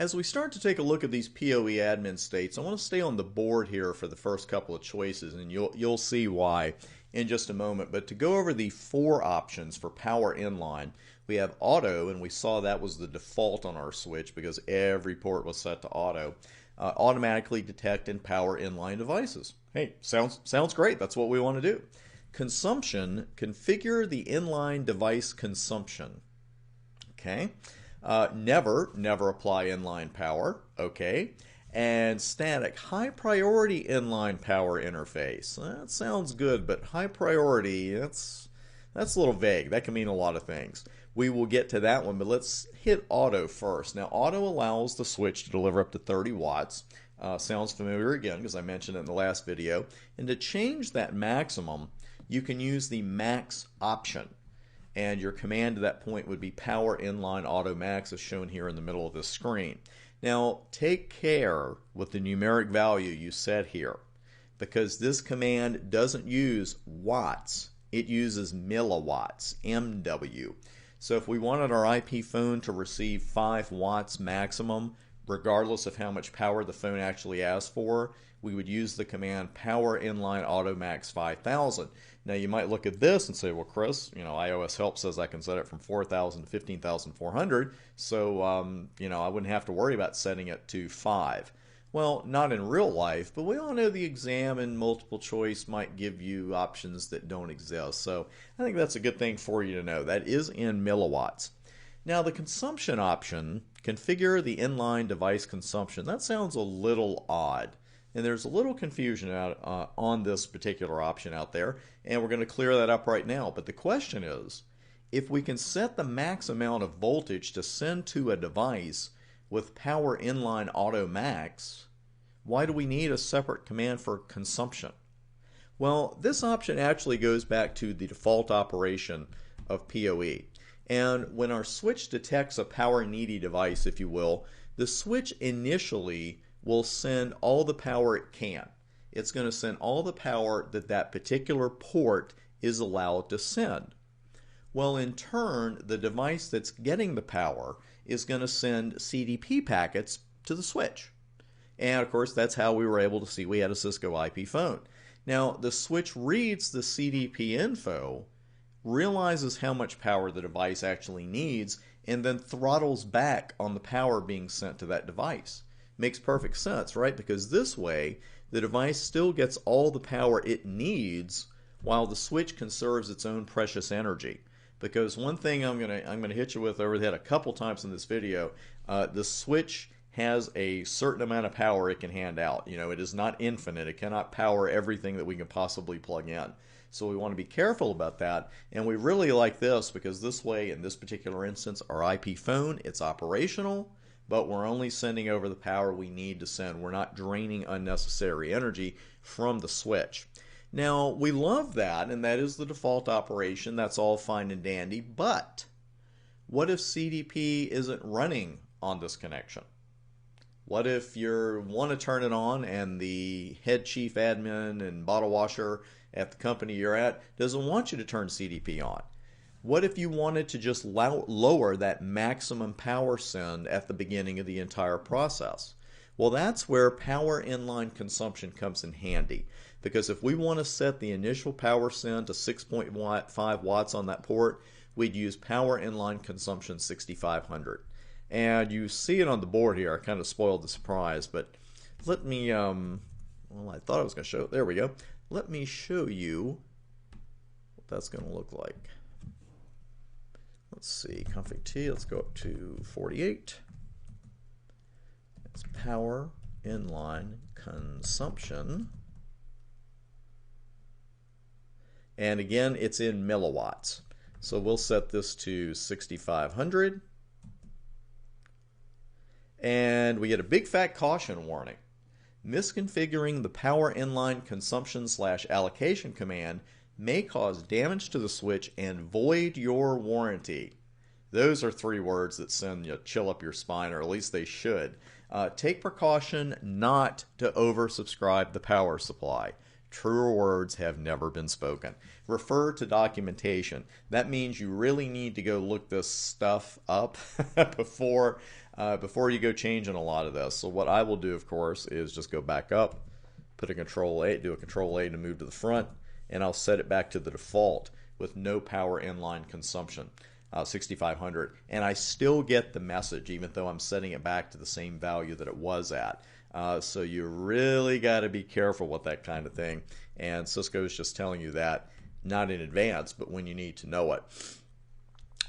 As we start to take a look at these PoE admin states, I want to stay on the board here for the first couple of choices, and you'll see why in just a moment. But to go over the four options for power inline, we have auto, and we saw that was the default on our switch because every port was set to auto. Automatically detect and power inline devices. Hey, sounds great. That's what we want to do. Consumption, configure the inline device consumption. Okay. Never apply inline power. Okay. And static, high priority inline power interface. That sounds good, but high priority, that's a little vague. That can mean a lot of things. We will get to that one, but let's hit auto first. Now, auto allows the switch to deliver up to 30 watts. Sounds familiar again because I mentioned it in the last video. And to change that maximum, you can use the max option. And your command to that point would be power inline auto max, as shown here in the middle of this screen. Now, take care with the numeric value you set here, because this command doesn't use watts. It uses milliwatts, MW. So if we wanted our IP phone to receive 5 watts maximum, regardless of how much power the phone actually asks for, we would use the command power inline auto max 5000. Now you might look at this and say, well, Chris, iOS help says I can set it from 4,000 to 15,400, so I wouldn't have to worry about setting it to 5. Well, not in real life, but we all know the exam and multiple choice might give you options that don't exist. So I think that's a good thing for you to know. That is in milliwatts. Now the consumption option, configure the inline device consumption. That sounds a little odd. And there's a little confusion on this particular option out there, and we're going to clear that up right now. But the question is, if we can set the max amount of voltage to send to a device with power inline auto max, why do we need a separate command for consumption? Well, this option actually goes back to the default operation of PoE. And when our switch detects a power needy device, if you will, the switch initially will send all the power it can. It's going to send all the power that that particular port is allowed to send. Well, in turn, the device that's getting the power is going to send CDP packets to the switch. And of course, that's how we were able to see we had a Cisco IP phone. Now, the switch reads the CDP info, realizes how much power the device actually needs, and then throttles back on the power being sent to that device. Makes perfect sense, right? Because this way, the device still gets all the power it needs while the switch conserves its own precious energy. Because one thing I'm gonna hit you with over the head a couple times in this video, the switch has a certain amount of power it can hand out. It is not infinite. It cannot power everything that we can possibly plug in. So we want to be careful about that. And we really like this because this way, in this particular instance, our IP phone, it's operational, but we're only sending over the power we need to send. We're not draining unnecessary energy from the switch. Now, we love that, and that is the default operation. That's all fine and dandy, but what if CDP isn't running on this connection? What if you want to turn it on and the head chief admin and bottle washer at the company you're at doesn't want you to turn CDP on? What if you wanted to just lower that maximum power send at the beginning of the entire process? Well, that's where power inline consumption comes in handy. Because if we want to set the initial power send to 6.5 watts on that port, we'd use power inline consumption 6500. And you see it on the board here. I kind of spoiled the surprise, but let me, well, I thought I was going to show it. There we go. Let me show you what that's going to look like. Let's see, config T, let's go up to 48. It's power inline consumption. And again, it's in milliwatts. So we'll set this to 6500. And we get a big fat caution warning. Misconfiguring the power inline consumption / allocation command may cause damage to the switch and void your warranty. Those are 3 words that send you chill up your spine, or at least they should. Take precaution not to oversubscribe the power supply. Truer words have never been spoken. Refer to documentation. That means you really need to go look this stuff up before you go changing a lot of this. So what I will do, of course, is just go back up, put a Control A, do a Control A to move to the front, and I'll set it back to the default with no power inline consumption, 6500. And I still get the message, even though I'm setting it back to the same value that it was at. So you really got to be careful with that kind of thing. And Cisco is just telling you that, not in advance, but when you need to know it.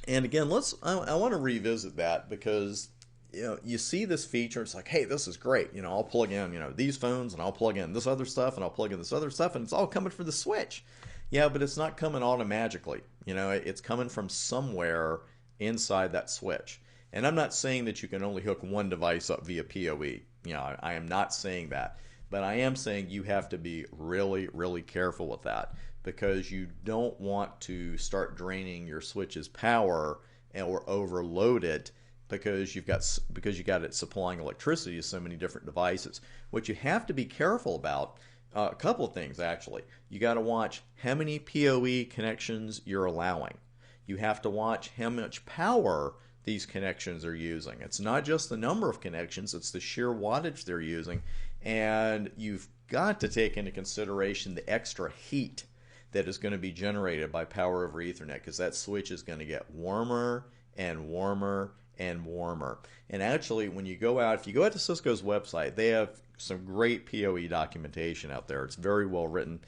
And again, I want to revisit that because you see this feature, it's like, hey, this is great. I'll plug in, these phones, and I'll plug in this other stuff, and I'll plug in this other stuff, and it's all coming from the switch. Yeah, but it's not coming automatically. It's coming from somewhere inside that switch. And I'm not saying that you can only hook one device up via PoE. I am not saying that. But I am saying you have to be really, really careful with that because you don't want to start draining your switch's power or overload it because you got it supplying electricity to so many different devices. What you have to be careful about, a couple of things actually. You got to watch how many PoE connections you're allowing. You have to watch how much power these connections are using. It's not just the number of connections, it's the sheer wattage they're using. And you've got to take into consideration the extra heat that is going to be generated by power over Ethernet because that switch is going to get warmer and warmer and warmer. And actually, when you go out, if you go out to Cisco's website, they have some great PoE documentation out there. It's very well written,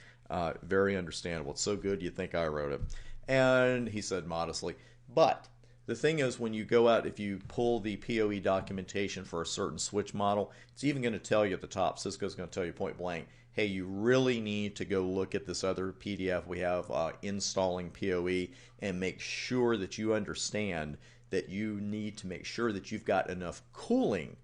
very understandable. It's so good you'd think I wrote it. And he said modestly, but the thing is, when you go out, if you pull the PoE documentation for a certain switch model, it's even going to tell you at the top, Cisco's going to tell you point blank, hey, you really need to go look at this other PDF we have, installing PoE, and make sure that you understand that you need to make sure that you've got enough cooling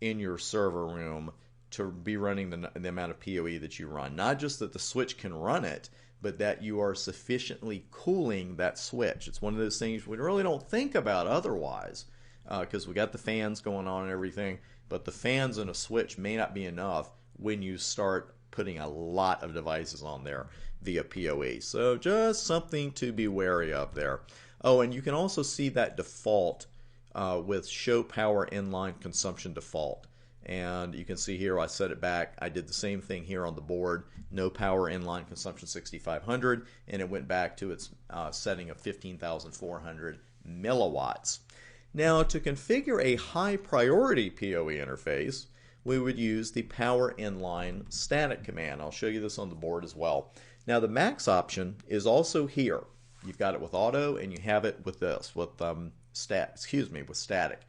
in your server room to be running the amount of PoE that you run. Not just that the switch can run it, but that you are sufficiently cooling that switch. It's one of those things we really don't think about otherwise because we got the fans going on and everything, but the fans in a switch may not be enough when you start putting a lot of devices on there via PoE. So just something to be wary of there. Oh, and you can also see that default with show power inline consumption default. And you can see here I set it back. I did the same thing here on the board. No power inline consumption 6500, and it went back to its setting of 15,400 milliwatts. Now to configure a high priority PoE interface, we would use the power inline static command. I'll show you this on the board as well. Now the max option is also here. You've got it with auto and you have it with this, with static.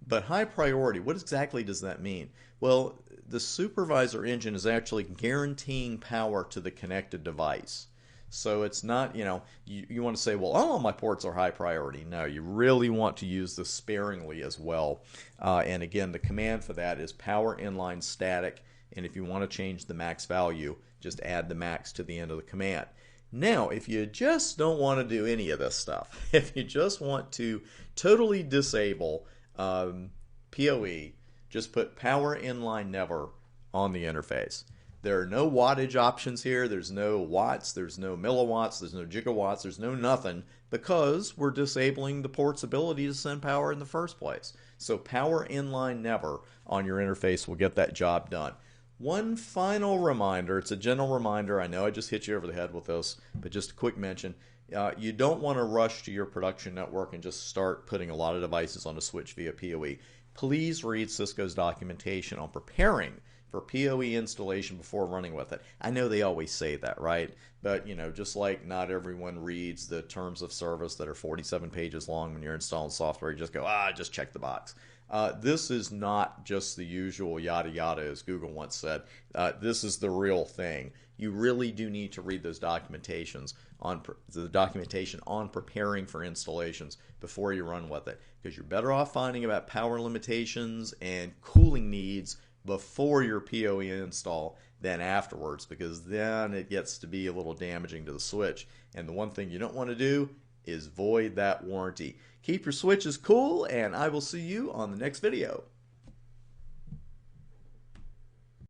But high priority, what exactly does that mean? Well, the supervisor engine is actually guaranteeing power to the connected device. So it's not, you want to say, well, all of my ports are high priority. No, you really want to use this sparingly as well. And again, the command for that is power inline static. And if you want to change the max value, just add the max to the end of the command. Now, if you just don't want to do any of this stuff, if you just want to totally disable PoE, just put power inline never on the interface. There are no wattage options here. There's no watts, there's no milliwatts, there's no gigawatts, there's no nothing because we're disabling the port's ability to send power in the first place. So power inline never on your interface will get that job done. One final reminder, it's a general reminder, I know I just hit you over the head with this, but just a quick mention. You don't want to rush to your production network and just start putting a lot of devices on a switch via PoE. Please read Cisco's documentation on preparing for PoE installation before running with it. I know they always say that, right? But, just like not everyone reads the terms of service that are 47 pages long when you're installing software, you just go, just check the box. This is not just the usual yada yada, as Google once said. This is the real thing. You really do need to read those documentations on the documentation on preparing for installations before you run with it, because you're better off finding about power limitations and cooling needs before your PoE install than afterwards, because then it gets to be a little damaging to the switch. And the one thing you don't want to do is void that warranty. Keep your switches cool, and I will see you on the next video.